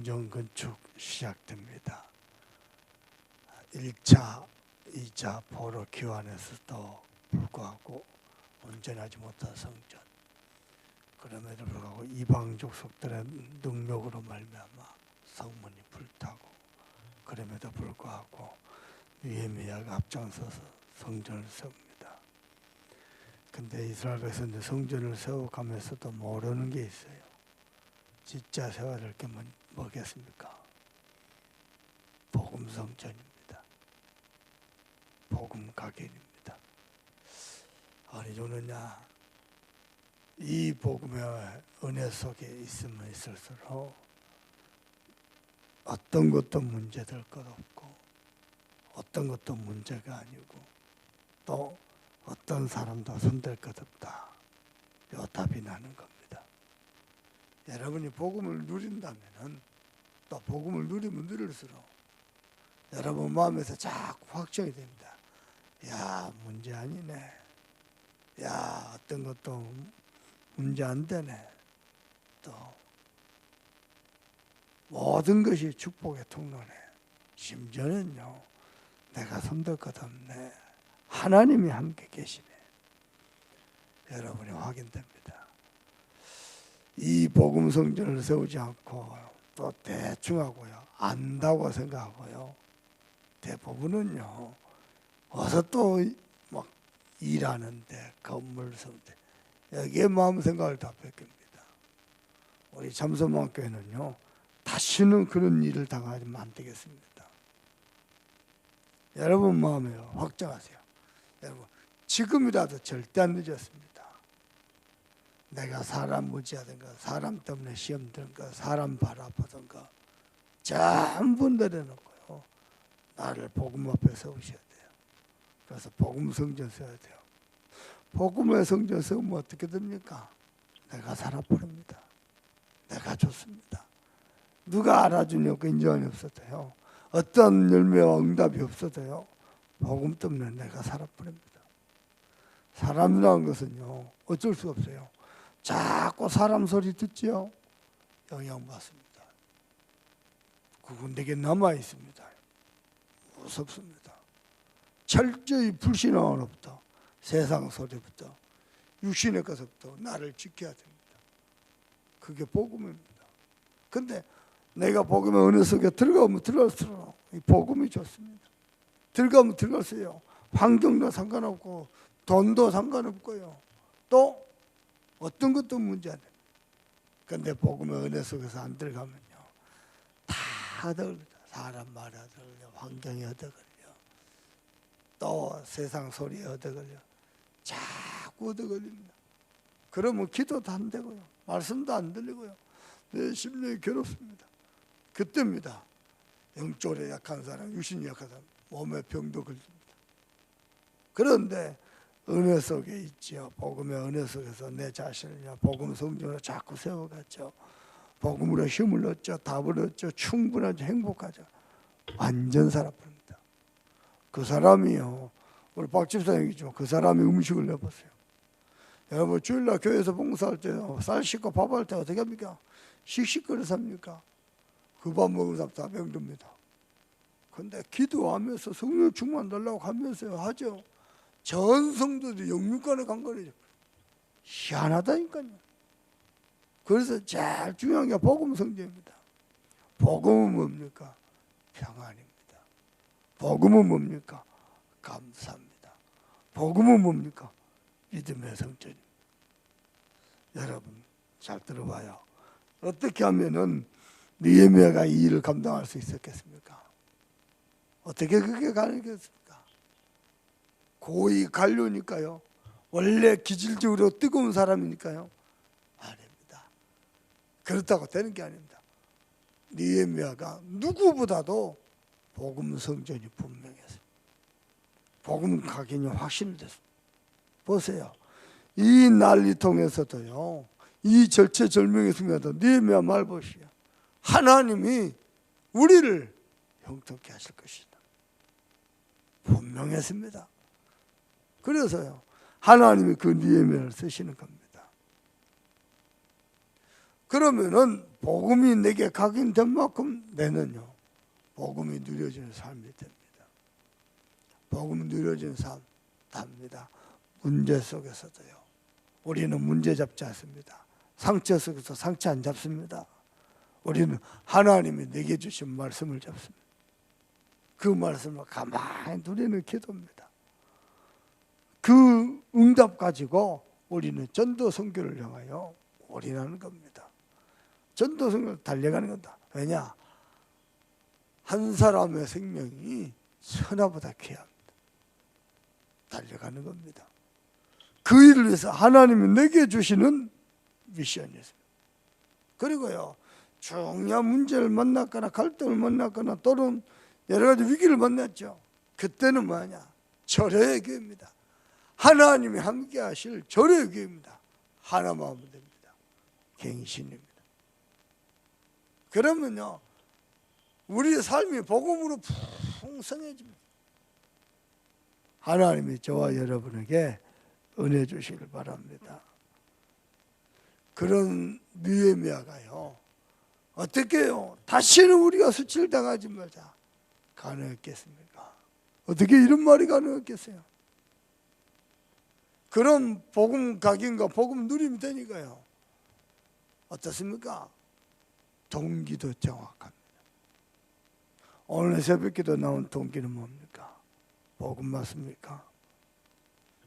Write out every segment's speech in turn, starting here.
성전 건축 시작됩니다. 1차, 2차 포로 기환에서도 불구하고 온전하지 못한 성전, 그럼에도 불구하고 이방 족속들의 능력으로 말미암아 성문이 불타고, 그럼에도 불구하고 느헤미야가 앞장서서 성전을 세웁니다. 근데 이스라엘 백성들 성전을 세워가면서도 모르는 게 있어요. 진짜 세워야 될 게 뭐겠습니까? 복음 성전입니다. 복음 각인입니다. 어느 정도냐? 이 복음의 은혜 속에 있으면 있을수록 어떤 것도 문제될 것 없고, 어떤 것도 문제가 아니고, 또 어떤 사람도 손댈 것 없다. 요 답이 나는 겁니다. 여러분이 복음을 누린다면은, 또 복음을 누리면 누릴수록 여러분 마음에서 자꾸 확정이 됩니다. 야, 문제 아니네. 야, 어떤 것도 문제 안 되네. 또 모든 것이 축복의 통로네. 심지어는요, 내가 손댈 것 없네. 하나님이 함께 계시네. 여러분이 확인됩니다. 이 복음 성전을 세우지 않고 또 대충 하고요, 안다고 생각하고요, 대부분은요, 어서 또 막 일하는데, 건물 세우는데, 여기에 마음 생각을 다 뺏깁니다. 우리 참선만교회는요, 다시는 그런 일을 당하면 안 되겠습니다. 여러분 마음에 확정하세요. 여러분, 지금이라도 절대 안 늦었습니다. 내가 사람 무지하든가, 사람 때문에 시험 드는가, 사람 바라보든가 전부 내려놓고요, 나를 복음 앞에 세우셔야 돼요. 그래서 복음 성전 세워야 돼요. 복음의 성전 세우면 어떻게 됩니까? 내가 살아버립니다. 내가 좋습니다. 누가 알아주냐고 인정이 없어도요, 어떤 열매와 응답이 없어도요, 복음 때문에 내가 살아버립니다. 사람이라는 것은요, 어쩔 수 없어요. 자꾸 사람 소리 듣지요, 영향받습니다. 그건 내게 남아있습니다. 무섭습니다. 철저히 불신앙은 없다. 세상 소리부터, 육신의 것부터 나를 지켜야 됩니다. 그게 복음입니다. 근데 내가 복음의 은혜 속에 들어가면 들어갈수록 이 복음이 좋습니다. 들어가면 들어갈수록 환경도 상관없고, 돈도 상관없고요, 또 어떤 것도 문제 안 됩니다. 그런데 복음의 은혜 속에서 안 들어가면요, 다 얻어걸립니다. 사람 말에 얻어걸려, 환경에 얻어걸려, 또 세상 소리에 얻어걸려, 자꾸 얻어걸립니다. 그러면 기도도 안 되고요, 말씀도 안 들리고요, 내 심령이 괴롭습니다. 그때입니다. 영적으로 약한 사람, 육신이 약한 사람, 몸에 병도 걸립니다. 그런데 은혜 속에 있지요. 복음의 은혜 속에서 내 자신을 복음 성전으로 자꾸 세워갔죠. 복음으로 힘을 얻죠. 답을 얻죠. 충분하죠. 행복하죠. 완전 살아버립니다. 그 사람이요, 우리 박 집사님이죠. 그 사람이 음식을 내보세요. 여러분 주일날 교회에서 봉사할 때요, 쌀 씻고 밥할 때 어떻게 합니까? 씩씩거려 삽니까? 그 밥 먹은 사람 다 병듭니다. 근데 기도하면서 성령 충만 달라고 하면서 하죠. 전 성도들이 영육간에 간거리죠. 희한하다니까요. 그래서 제일 중요한 게 복음 성전입니다. 복음은 뭡니까? 평안입니다. 복음은 뭡니까? 감사합니다. 복음은 뭡니까? 믿음의 성전입니다. 여러분 잘 들어봐요. 어떻게 하면은 느헤미야가 이 일을 감당할 수 있었겠습니까? 어떻게 그게 가능했습니까? 고위 관료니까요. 원래 기질적으로 뜨거운 사람이니까요. 아닙니다. 그렇다고 되는 게 아닙니다. 느헤미야가 누구보다도 복음 성전이 분명했어요. 복음 각인이 확신됐어요. 보세요. 이 난리통에서도요, 이 절체절명의 순간에도 느헤미야 말 보시오. 하나님이 우리를 형통케 하실 것이다. 분명했습니다. 그래서요, 하나님이 그 느헤미야를 쓰시는 겁니다. 그러면은 복음이 내게 각인된 만큼 내는요 복음이 누려지는 삶이 됩니다. 복음 누려지는 삶 답니다. 문제 속에서도요 우리는 문제 잡지 않습니다. 상처 속에서 상처 안 잡습니다. 우리는 하나님이 내게 주신 말씀을 잡습니다. 그 말씀을 가만히 누리는 기도입니다. 그 응답 가지고 우리는 전도 선교를 향하여 올인하는 겁니다. 전도 선교를 달려가는 겁니다. 왜냐? 한 사람의 생명이 천하보다 귀합니다. 달려가는 겁니다. 그 일을 위해서 하나님이 내게 주시는 미션이었습니다. 그리고요 중요한 문제를 만났거나 갈등을 만났거나 또는 여러 가지 위기를 만났죠. 그때는 뭐냐? 절호의 교회입니다. 하나님이 함께 하실 절호의 교회입니다. 하나만 하면 됩니다. 갱신입니다. 그러면요 우리의 삶이 복음으로 풍성해집니다. 하나님이 저와 여러분에게 은혜 주시길 바랍니다. 그런 느헤미야가요 어떻게 해요? 다시는 우리가 수치를 당하지 말자 가능했겠습니까? 어떻게 이런 말이 가능했겠어요? 그런 복음 각인과 복음 누림이 되니까요 어떻습니까? 동기도 정확합니다. 오늘 새벽기도 나온 동기는 뭡니까? 복음 맞습니까?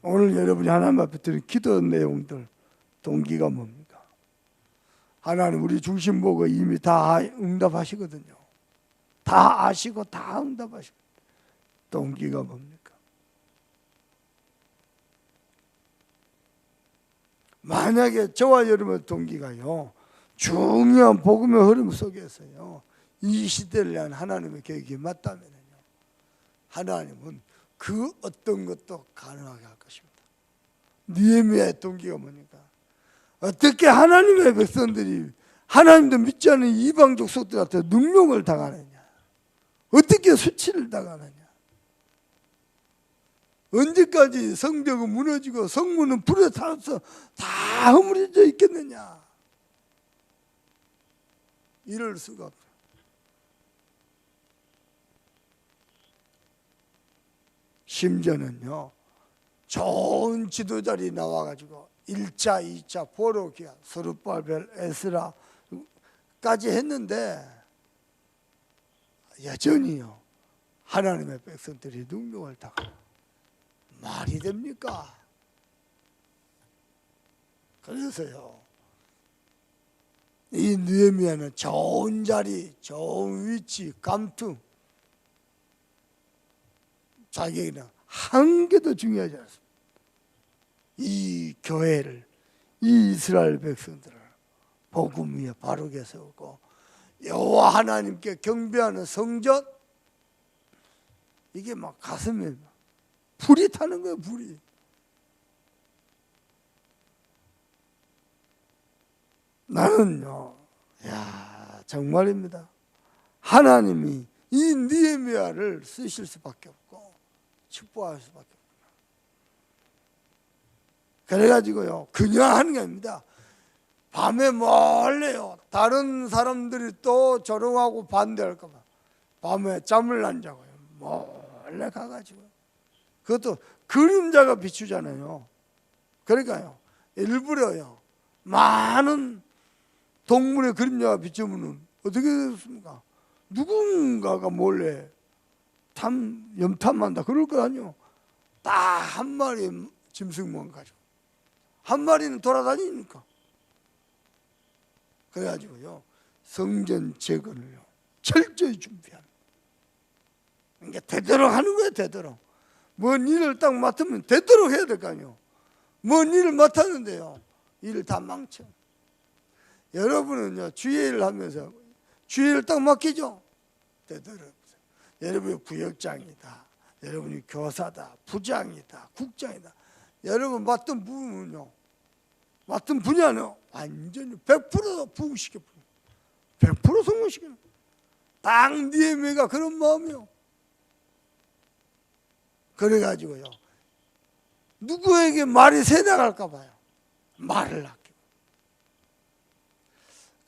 오늘 여러분이 하나님 앞에 드린 기도 내용들 동기가 뭡니까? 하나님 우리 중심 보고 이미 다 응답하시거든요. 다 아시고 다 응답하시고 동기가 뭡니까? 만약에 저와 여러분의 동기가요 중요한 복음의 흐름 속에서요 이 시대를 위한 하나님의 계획이 맞다면요 하나님은 그 어떤 것도 가능하게 할 것입니다. 느헤미야의 동기가 뭐니까? 어떻게 하나님의 백성들이 하나님도 믿지 않는 이방족 속들한테 능욕을 당하느냐? 어떻게 수치를 당하느냐? 언제까지 성벽은 무너지고 성문은 불에 타서 다 허물어져 있겠느냐? 이럴 수가 없어요. 심지어는요 좋은 지도자들이 나와가지고 1차, 2차 포로기야 스룹바벨, 에스라까지 했는데 여전히요 하나님의 백성들이 능력을 당하는 말이 됩니까? 그래서요 이 느헤미야는 좋은 자리, 좋은 위치, 감투 자기에게는 한 개도 중요하지 않습니다. 이 교회를 이 이스라엘 백성들을 복음 위에 바르게 세우고 여호와 하나님께 경배하는 성전 이게 막 가슴에 불이 타는 거예요. 불이. 나는요 야 정말입니다. 하나님이 이 느헤미야를 쓰실 수밖에 없고 축복할 수밖에 없구나. 그래가지고요 그냥 하는 게 아닙니다. 밤에 몰래요 다른 사람들이 또 조롱하고 반대할까 봐 밤에 잠을 안 자고요 몰래 가가지고 그것도 그림자가 비추잖아요. 그러니까요 일부러요 많은 동물의 그림자가 비추면 어떻게 됐습니까? 누군가가 몰래 염탐한다 그럴 거 아니요. 딱 한 마리 짐승만 가지고 한 마리는 돌아다니니까. 그래가지고요 성전 재건을요 철저히 준비합니다. 그러니까 되도록 하는 거예요. 되도록 뭔 일을 딱 맡으면 되도록 해야 될 거 아니에요. 뭔 일을 맡았는데요 일을 다 망쳐. 여러분은요 주의 일을 하면서 주의 일을 딱 맡기죠. 되도록 여러분이 구역장이다, 여러분이 교사다, 부장이다, 국장이다. 여러분 맡은 부분은요 맡은 분야는 완전히 100% 부흥시켜 100% 성공시키는 딱 느헤미야가 그런 마음이요. 그래가지고요 누구에게 말이 새나갈까 봐요. 말을 아끼고.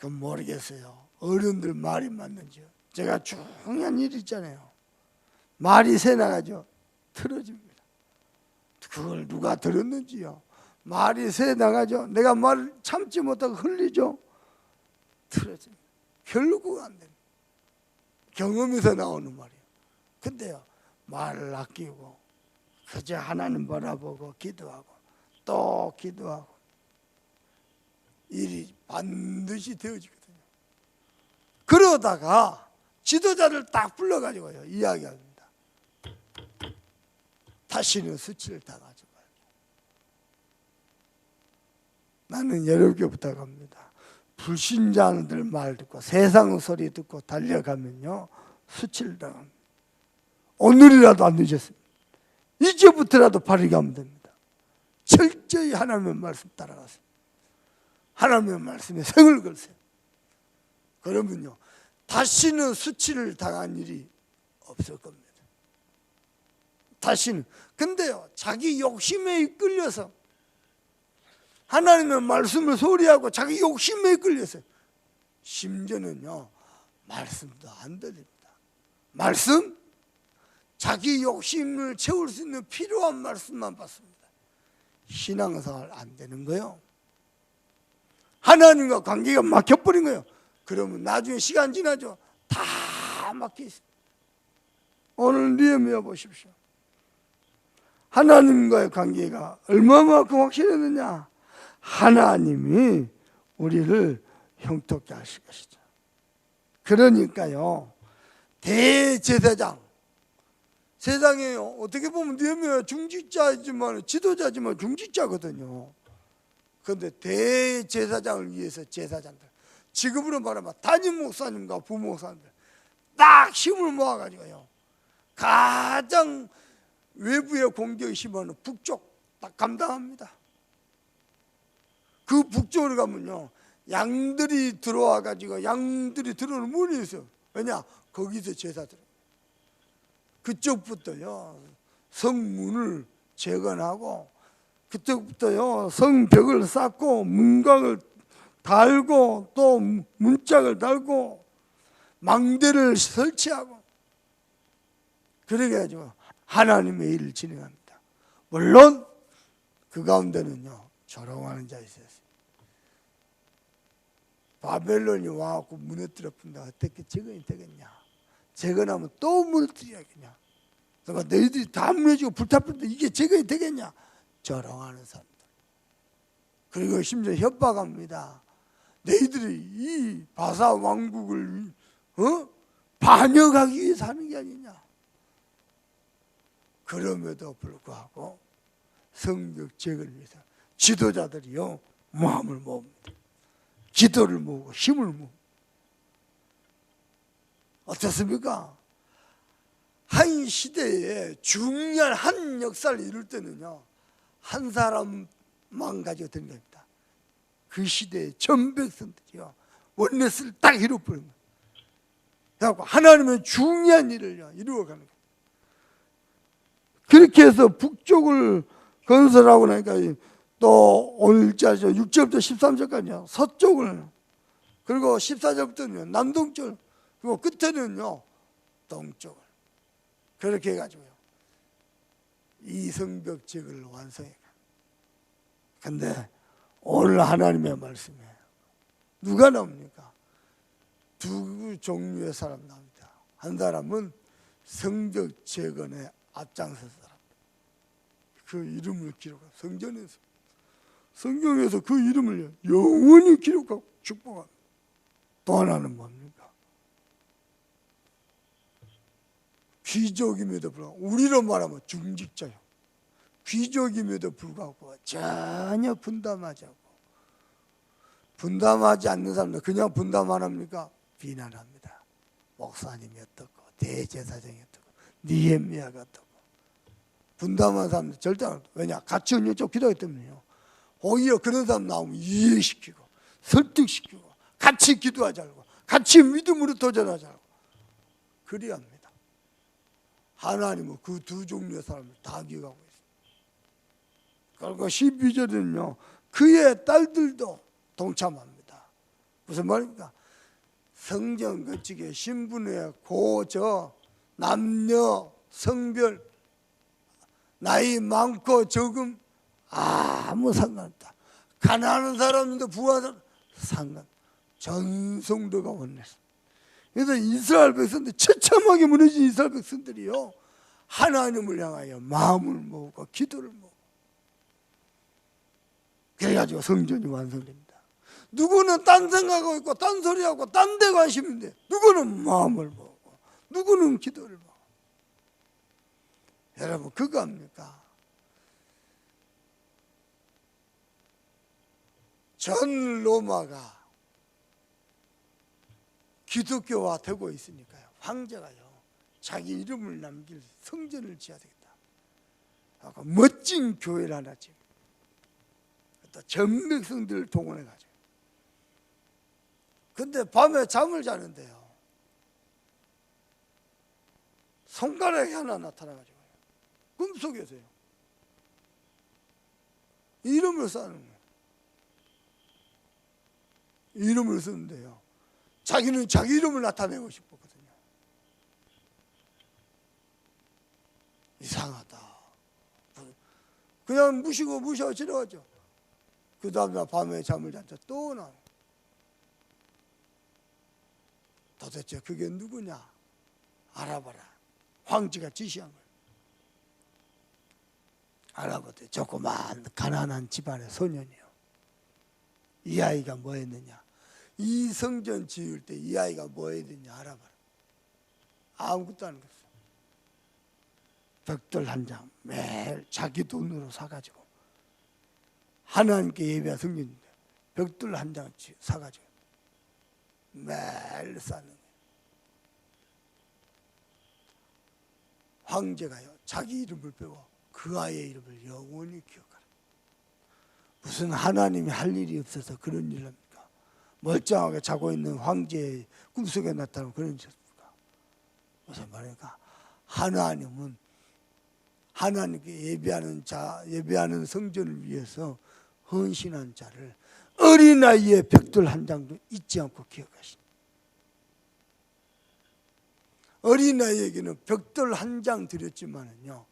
그건 모르겠어요. 어른들 말이 맞는지요. 제가 중요한 일 있잖아요. 말이 새 나가죠. 틀어집니다. 그걸 누가 들었는지요. 말이 새 나가죠. 내가 말을 참지 못하고 흘리죠. 틀어집니다. 결국 안 됩니다. 경험에서 나오는 말이에요. 근데요, 말을 아끼고 그저 하나님 바라보고 기도하고 또 기도하고 일이 반드시 되어지거든요. 그러다가 지도자를 딱 불러가지고요 이야기합니다. 다시는 수치를 당하지 말고. 나는 여러분께 부탁합니다. 불신자들 말 듣고 세상 소리 듣고 달려가면요 수치를 당합니다. 오늘이라도 안 늦었습니다. 이제부터라도 바르게 하면 됩니다. 철저히 하나님의 말씀 따라가세요. 하나님의 말씀에 성을 걸세요. 그러면요 다시는 수치를 당한 일이 없을 겁니다. 다시는. 근데요 자기 욕심에 이끌려서 하나님의 말씀을 소리하고 자기 욕심에 이끌려서 심지어는요 말씀도 안 들립니다. 말씀? 자기 욕심을 채울 수 있는 필요한 말씀만 받습니다. 신앙생활 안 되는 거예요. 하나님과 관계가 막혀버린 거예요. 그러면 나중에 시간 지나죠. 다 막혀 있습니다. 오늘 느헤미야 보십시오. 하나님과의 관계가 얼마만큼 확실했느냐. 하나님이 우리를 형통케 하실 것이죠. 그러니까요 대제사장, 세상에요 어떻게 보면 느헤미야 중직자지만 지도자지만 중직자거든요. 그런데 대제사장을 위해서 제사장들, 지금으로 말하면 담임 목사님과 부목사님들 딱 힘을 모아가지고요 가장 외부의 공격이 심한 북쪽 딱 감당합니다. 그 북쪽으로 가면요 양들이 들어와가지고 양들이 들어오는 문이 있어요. 왜냐? 거기서 제사 드려요. 그쪽부터요 성문을 재건하고 그쪽부터요 성벽을 쌓고 문각을 달고 또 문짝을 달고 망대를 설치하고 그렇게 해가지고 하나님의 일을 진행합니다. 물론 그 가운데는요 조롱하는 자 있었어요. 바벨론이 와갖고 무너뜨려 본다. 어떻게 재건이 되겠냐? 재건하면 또 무너뜨려야겠냐? 그러니까 너희들이 다 무너지고 불타버린다. 이게 재건이 되겠냐? 조롱하는 사람들. 그리고 심지어 협박합니다. 너희들이 이 바사 왕국을 반역하기 위해서 하는 게 아니냐? 그럼에도 불구하고 성벽 재건을 위해서 지도자들이요 마음을 모읍니다. 기도를 모으고 힘을 모으고. 어떻습니까? 한 시대에 중요한 한 역사를 이룰 때는요 한 사람만 가지고 되는 겁니다. 그 시대의 전 백성들이요 원내스를 딱 이루어버린 거예요. 그래서 하나님의 중요한 일을 이루어가는 거예요. 그렇게 해서 북쪽을 건설하고 나니까 또 오늘 6절부터 13절까지요 서쪽을, 그리고 14절부터는요 남동쪽, 그리고 끝에는요 동쪽을, 그렇게 해가지고요 이 성벽 지역을 완성해. 근데 오늘 하나님의 말씀에 누가 나옵니까? 두 종류의 사람 나옵니다. 한 사람은 성벽 재건에 앞장선 사람, 그 이름을 기록하고 성전에서 성경에서 그 이름을 영원히 기록하고 축복합니다. 또 하나는 뭡니까? 귀족임에도 불구하고, 우리로 말하면 중직자요. 귀족임에도 불구하고 전혀 분담하지 않고, 분담하지 않는 사람들 그냥 분담 안 합니까? 비난합니다. 목사님이 어떻고 대제사장이 어떻고 느헤미야가 어떻고. 분담한 사람들 절대 안 합니다. 왜냐? 같이 은혜적 기도하기 때문에요. 오히려 그런 사람 나오면 이해시키고 설득시키고 같이 기도하자고 같이 믿음으로 도전하자고 그래야 합니다. 하나님은 그 두 종류의 사람을 다 기억하고 있습니다. 그리고 12절에는요 그의 딸들도 동참합니다. 무슨 말입니까? 성경 거치게 신분에 고저 남녀 성별 나이 많고 적음 아무 상관없다. 가난한 사람도 부한 사람 상관. 전 성도가 원했어. 그래서 이스라엘 백성들 처참하게 무너진 이스라엘 백성들이요 하나님을 향하여 마음을 모으고 기도를 모으고 그래가지고 성전이 완성됩니다. 누구는 딴 생각하고 있고 딴 소리하고 딴 데 관심인데 누구는 마음을 모으고 누구는 기도를 모으고. 여러분 그거 합니까? 전 로마가 기독교화 되고 있으니까요. 황제가요 자기 이름을 남길 성전을 지어야 되겠다 하고 멋진 교회를 하나 지어 또 전 백성들을 동원해 가지고. 근데 밤에 잠을 자는데요 손가락이 하나 나타나 가지고 꿈속에서요 이름을 써는 거예요. 이름을 쓰는데요 자기는 자기 이름을 나타내고 싶었거든요. 이상하다. 그냥 무시고 지나가죠. 그 다음날 밤에 잠을 잤다 또 나와요. 도대체 그게 누구냐 알아봐라. 황제가 지시한 거예요. 알아봤더니 조그만 가난한 집안의 소년이요. 이 아이가 뭐 했느냐, 이 성전 지을 때 이 아이가 뭐 했느냐 알아봐라. 아무것도 안 했어요. 벽돌 한 장 매일 자기 돈으로 사가지고 하나님께 예배한 성전인데 벽돌 한 장 사가지고 매일 쌓는 거예요. 황제가요 자기 이름을 빼고 그 아이의 이름을 영원히 기억하라. 무슨 하나님이 할 일이 없어서 그런 일을 합니까? 멀쩡하게 자고 있는 황제의 꿈속에 나타나는 그런 일입니까? 무슨 말입니까? 하나님은 하나님께 예배하는 성전을 위해서 헌신한 자를 어린아이의 벽돌 한 장도 잊지 않고 기억하신다. 어린아이에게는 벽돌 한 장 드렸지만은요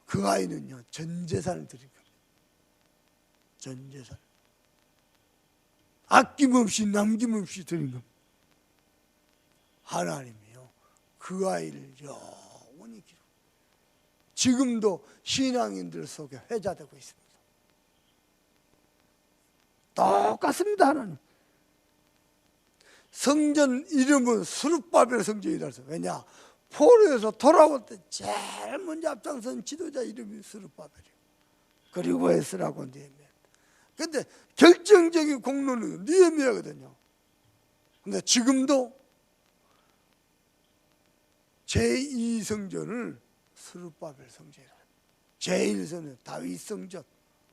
그 아이는요 전 재산을 드린 겁니다. 전 재산 아낌없이 남김없이 드린 겁니다. 하나님이요 그 아이를 영원히 기록. 지금도 신앙인들 속에 회자되고 있습니다. 똑같습니다. 하나님 성전 이름은 스룹바벨 성전이라 해서 왜냐 포로에서 돌아올 때 제일 먼저 앞장선 지도자 이름이 스룹바벨이에요. 그리고 에스라고 느헤미야. 근데 결정적인 공로는 느헤미야거든요. 근데 지금도 제2성전을 스룹바벨 성전이라 해요. 제1성전 다윗 성전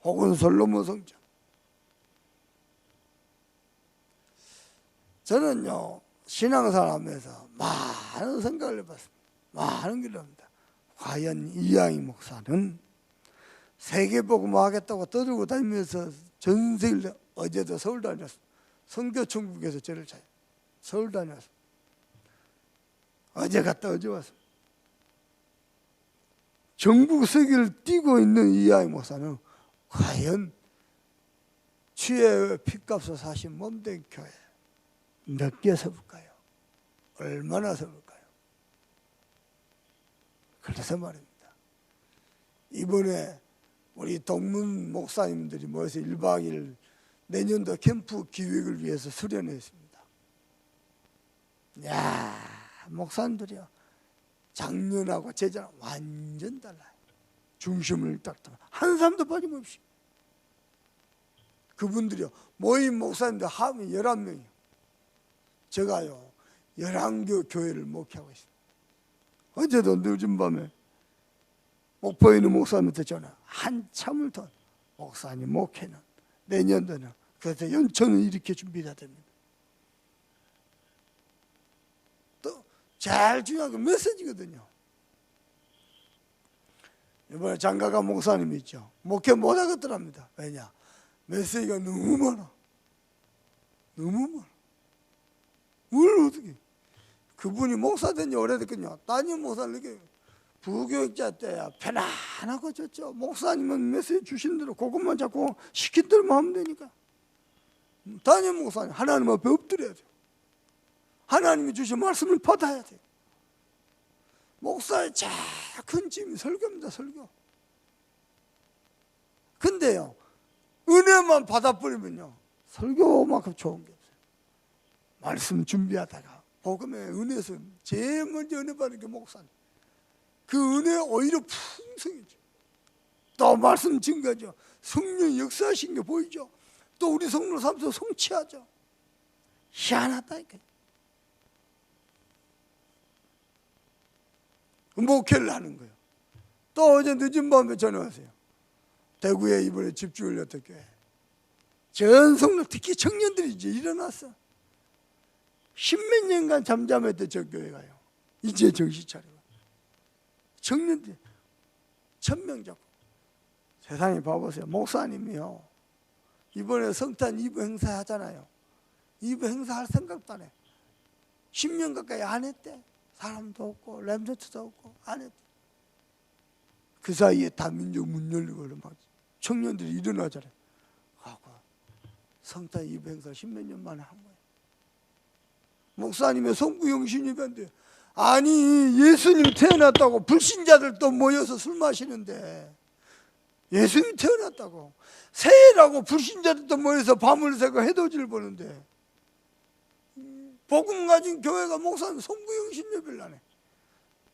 혹은 솔로몬 성전. 저는요 신앙생활하면서 많은 생각을 해봤습니다. 많은 걸 합니다. 과연 이양희 목사는 세계복음 하겠다고 떠들고 다니면서 전 세계를 어제도 서울 다녔습니다. 선교천국에서 저를 찾아 서울 다녔습니다. 어제 갔다 어제 왔습니다. 전국 세계를 뛰고 있는 이양희 목사는 과연 주의 핏값을 사신 몸된 교회 몇 개 서볼까요? 얼마나 서볼까요? 그래서 말입니다. 이번에 우리 동문 목사님들이 모여서 1박 2일 내년도 캠프 기획을 위해서 수련했습니다. 야, 목사님들이요. 작년하고 제자랑 완전 달라요. 중심을 딱딱 한 사람도 빠짐없이. 그분들이요. 모임 목사님들 하면 11명이요. 제가요 11개 교회를 목회하고 있습니다. 어제도 늦은 밤에 목포에 있는 목사님한테 전화 한참을 더 목사님 목회는 내년도는 그래서 연초는 이렇게 준비해야 됩니다. 또 제일 중요한 건 메시지거든요. 이번에 장가간 목사님이 있죠. 목회 못하겠더랍니다. 왜냐? 메시지가 너무 많아. 너무 많아. 뭘 어떻게? 그분이 목사 된 지 오래됐거든요. 담임 목사는 이렇게 부교육자 때야 편안하고 좋죠. 목사님은 메시지 주신 대로 그것만 자꾸 시킨 대로만 하면 되니까. 담임 목사님 하나님 앞에 엎드려야 돼요. 하나님이 주신 말씀을 받아야 돼요. 목사의 작은 짐이 설교입니다. 설교. 근데요, 은혜만 받아버리면요, 설교만큼 좋은 게 없어요. 말씀 준비하다가 복음의 은혜에서 제일 먼저 은혜 받는 게 목사님. 그 은혜 오히려 풍성해져. 또 말씀 증거죠. 성령 역사하신 게 보이죠. 또 우리 성로 삼서 성취하죠. 희한하다니까요. 목회를 하는 거예요. 또 어제 늦은 밤에 전화 왔어요. 대구에 이번에 집주를 어떻게 전 성로 특히 청년들이 이제 일어났어. 10몇 년간 잠잠했던 저 교회 가요. 이제 정신 차리고 청년들 1000명 잡고. 세상에 봐보세요. 목사님이요, 이번에 성탄 2부 행사 하잖아요. 2부 행사 할 생각도 안 해. 10년 가까이 안 했대. 사람도 없고 램세트도 없고 안 했대. 그 사이에 다민족 문 열리고 막 청년들이 일어나잖아요. 하고 성탄 2부 행사 10몇 년 만에 한 거예요. 목사님의 성부영신이던데, 아니 예수님 태어났다고 불신자들 또 모여서 술 마시는데, 예수님 태어났다고 새해라고 불신자들 또 모여서 밤을 새고 해돋이를 보는데, 복음 가진 교회가 목사님 성부영신 예배를 하네.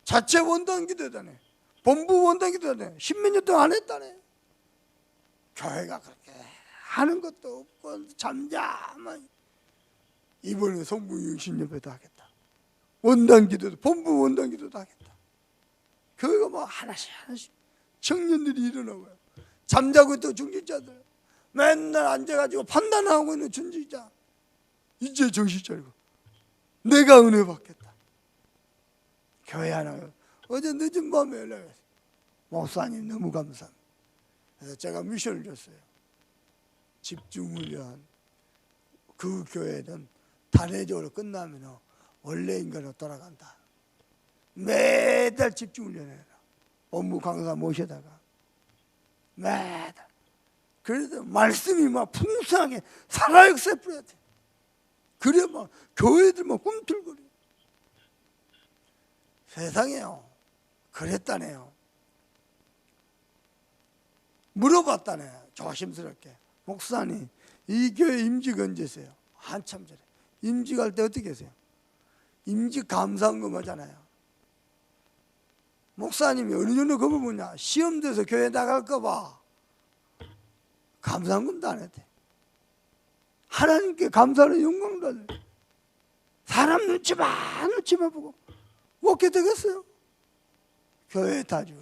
자체 원단 기도다네. 본부 원단 기도다네. 10몇 년 동안 안 했다네. 교회가 그렇게 하는 것도 없고 잠잠한. 이번에 성부영신 예배도 하겠다. 원단 기도도, 본부 원단 기도도 하겠다. 교회가 뭐 하나씩 청년들이 일어나고요. 잠자고 있던 중직자들 맨날 앉아가지고 판단하고 있는 중직자 이제 정신 차리고 내가 은혜 받겠다. 교회 하나. 어제 늦은 밤에 연락했어요. 목사님 너무 감사합니다. 그래서 제가 미션을 줬어요. 집중훈련. 그 교회는 단회적으로 끝나면 원래 인간으로 돌아간다. 매달 집중훈련해라. 법무 강사 모셔다가 매달. 그래서 말씀이 막 풍성하게 살아역사 뿌려야 돼. 그래 막 교회들 막 꿈틀거려. 세상에요, 그랬다네요. 물어봤다네. 조심스럽게. 목사님, 이 교회 임직 언제세요? 한참 전에. 임직할 때 어떻게 하세요? 임직 감사헌금 하잖아요. 목사님이 어느 정도 겁을 먹냐? 시험 돼서 교회 나갈까 봐 감사헌금도 안 했대. 하나님께 감사하는 영광도 안 해. 사람 눈치만 보고 어떻게 되겠어요? 교회 다 주고.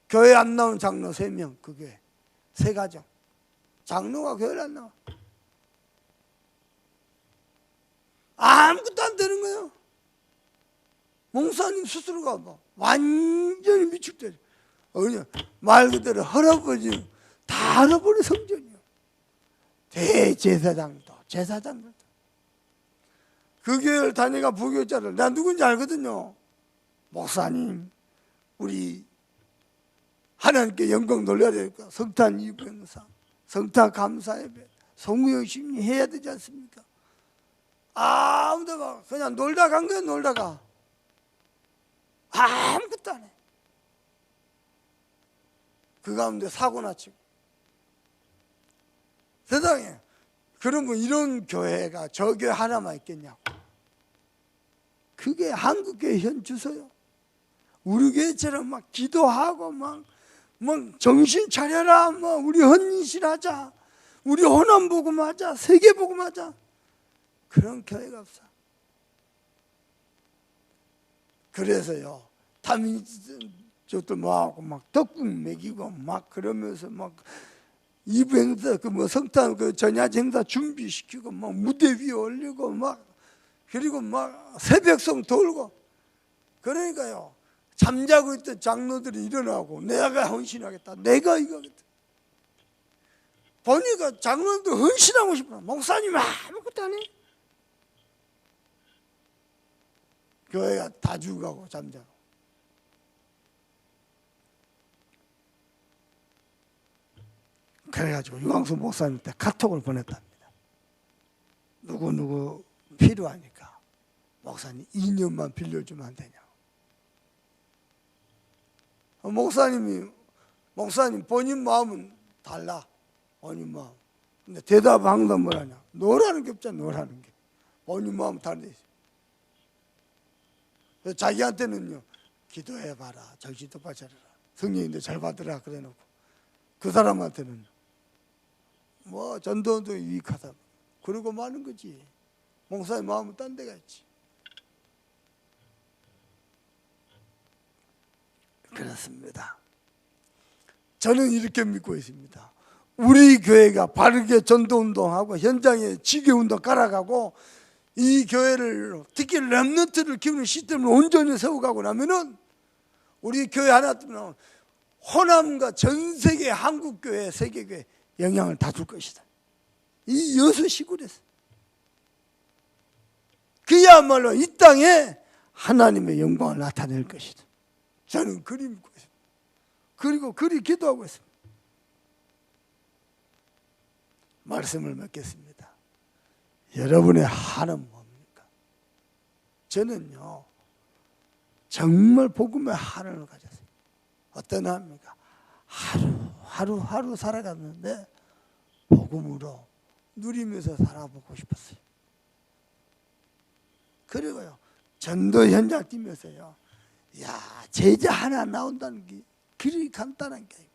교회 안 나온 장로 3명, 그 교회 3가정. 장로가 교회를 안 나와. 아무것도 안 되는 거예요. 목사님 스스로가 뭐 완전히 미축되죠. 그냥 말 그대로 할아버지 다 할아버지 성전이요. 대제사장도 제사장들도. 그 교회를 다니가 부교자들 나 누군지 알거든요. 목사님, 우리 하나님께 영광 돌려야 되니까 성탄 2부 행사, 성탄 감사예배, 성우영심리 해야 되지 않습니까? 아무도 막 그냥 놀다 간 거예요. 놀다가 아무것도 안 해. 그 가운데 사고나 치고. 세상에 그러면 이런 교회가 저 교회 하나만 있겠냐고. 그게 한국교회 현 주소요. 우리 교회처럼 막 기도하고 막 정신 차려라, 뭐 우리 헌신하자, 우리 호남 복음하자, 세계 복음하자, 그런 교회가 없어. 그래서요, 다민족들 뭐하고 막 덕국 먹이고 막 그러면서 막 이부 행사, 그 뭐 성탄 그 전야제 행사 준비시키고 막 무대 위에 올리고 막 그리고 막 새벽송 돌고. 그러니까요, 잠자고 있던 장로들이 일어나고 내가 헌신하겠다, 내가 이거 하겠다. 보니까 장로님도 헌신하고 싶어. 목사님 아무것도 안 해. 교회가 다 죽어가고 잠자고. 그래가지고 유광수 목사님한테 카톡을 보냈답니다. 누구 필요하니까 목사님 2년만 빌려주면 안 되냐고. 목사님 본인 마음은 달라. 본인 마음. 근데 대답한 건 뭐라냐? 너라는 게 없잖아. 너라는 게. 본인 마음 다르지. 자기한테는요, 기도해봐라. 정신 똑바로 차려라. 성령인데 잘 받으라. 그래놓고 그 사람한테는 뭐 전도도 유익하다. 그러고 마는 거지. 목사의 마음은 딴 데가 있지. 그렇습니다. 저는 이렇게 믿고 있습니다. 우리 교회가 바르게 전도운동하고 현장에 지교운동 깔아가고 이 교회를 특히 렘넌트를 키우는 시스템을 온전히 세워가고 나면은 우리 교회 하나 뜨면 호남과 전 세계 한국교회, 세계교회 영향을 다 줄 것이다. 이 여수 시골에서 그야말로 이 땅에 하나님의 영광을 나타낼 것이다. 저는 그리 믿고 있습니다. 그리고 그리 기도하고 있습니다. 말씀을 맺겠습니다. 여러분의 한은 뭡니까? 저는요 정말 복음의 한을 가졌어요. 어떤 합니까? 하루 살아갔는데 복음으로 누리면서 살아보고 싶었어요. 그리고요 전도 현장 뛰면서요, 야 제자 하나 나온다는 게 그리 간단한 게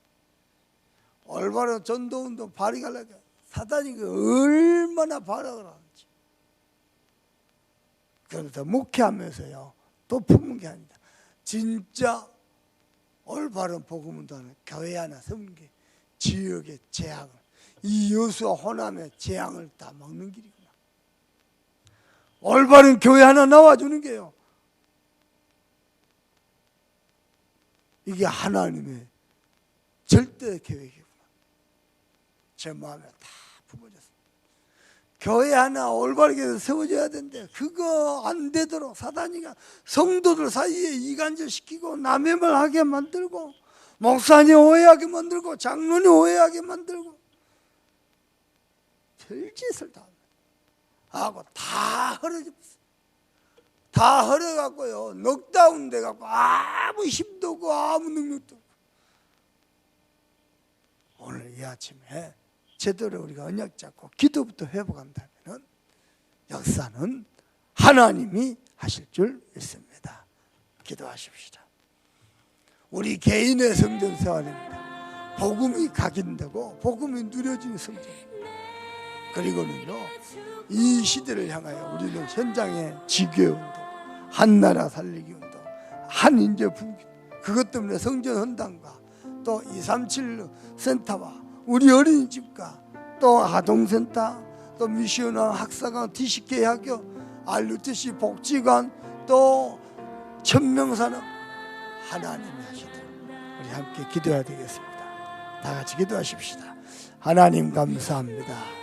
올바른 전도운동 발휘하려고 사단이 얼마나 발악을 하는지. 그래서 목회하면서요 또 품은 게 아니다. 진짜 올바른 복음운동은 교회 하나 세우는 게 지역의 재앙을, 이 여수와 호남의 재앙을 다 막는 길이구나. 올바른 교회 하나 나와주는 게요, 이게 하나님의 절대 계획이구나. 제 마음에 다 품어졌습니다. 교회 하나 올바르게 세워져야 되는데 그거 안 되도록 사단이가 성도들 사이에 이간질 시키고 남의 말 하게 만들고 목사님 오해하게 만들고 장로님 오해하게 만들고 별짓을 다 하고 다 흐려졌어요. 다 흐려갖고요 넉다운 돼갖고 아무 힘도 없고 아무 능력도 없고. 오늘 이 아침에 제대로 우리가 언약 잡고 기도부터 회복한다면 역사는 하나님이 하실 줄 믿습니다. 기도하십시다. 우리 개인의 성전 생활입니다. 복음이 각인되고 복음이 누려지는 성전입니다. 그리고는요 이 시대를 향하여 우리는 현장의 지교운동, 한나라 살리기 운동, 한인재 부흥, 그것 때문에 성전 헌당과 또 237 센터와 우리 어린이집과 또 아동센터, 또 미션원 학사관, TCK 학교, RUTC 복지관, 또 천명산업, 하나님이 하시도록 우리 함께 기도해야 되겠습니다. 다 같이 기도하십시다. 하나님 감사합니다.